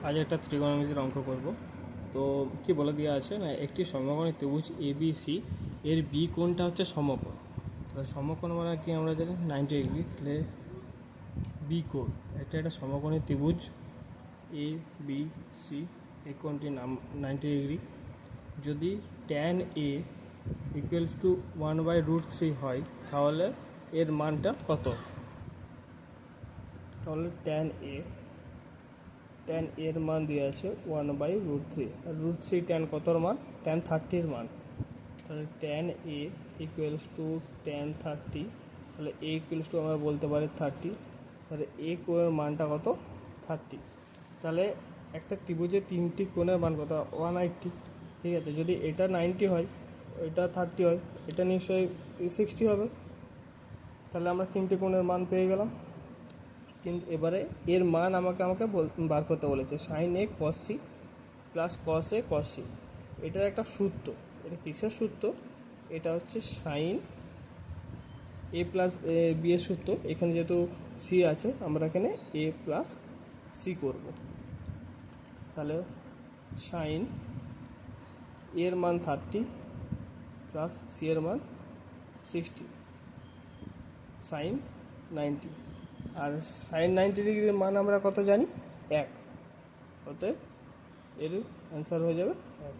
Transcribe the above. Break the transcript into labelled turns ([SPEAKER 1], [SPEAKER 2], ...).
[SPEAKER 1] আজ একটা ত্রিকোণমিতির অঙ্ক করব। তো কি বলে দেওয়া আছে না, একটি সমকোণী ত্রিভুজ এবিসি এর বি কোণটা হচ্ছে সমকোণ। তাহলে সমকোণ মানে কি আমরা জানি 90 ডিগ্রি। তাহলে বি কোণ, এটা একটা সমকোণী ত্রিভুজ এ বি সি, এই কোণটির নাম 90 ডিগ্রি। যদি ট্যান এ ইকুয়ালস টু 1/√3 হয় তাহলে এর মানটা কত? তাহলে ট্যান এর মান দেওয়া আছে 1/√3, আর √3 ট্যান কতর মান? ট্যান 30-র মান। তাহলে tan A equals to tan 30, তাহলে এ ইকুয়ালস টু আমরা বলতে পারি 30। তাহলে এ কোণের মানটা কত? 30। তাহলে একটা ত্রিভুজের তিনটি কোণের মান কত? 180। ঠিক আছে, যদি এটা 90 হয়, এটা 30 হয়, এটা নিশ্চয়ই 60 হবে। তাহলে আমরা তিনটি কোণের মান পেয়ে গেলাম। কিন্তু এবারে এর মান আমাকে বার করতে বলেছে। সাইন এ কস সি প্লাস কস এ কস সি, এটার একটা সূত্র। এটা কিসের সূত্র? এটা হচ্ছে সাইন এ প্লাস বি এর সূত্র। এখানে যেহেতু সি আছে, আমরা এখানে এ প্লাস সি করব। তাহলে সাইন এর মান 30 প্লাস সি এর মান 60, সাইন 90। আর সাইন 90 ডিগ্রির মান আমরা কত জানি? 1। অতএব এর অ্যান্সার হয়ে যাবে 1।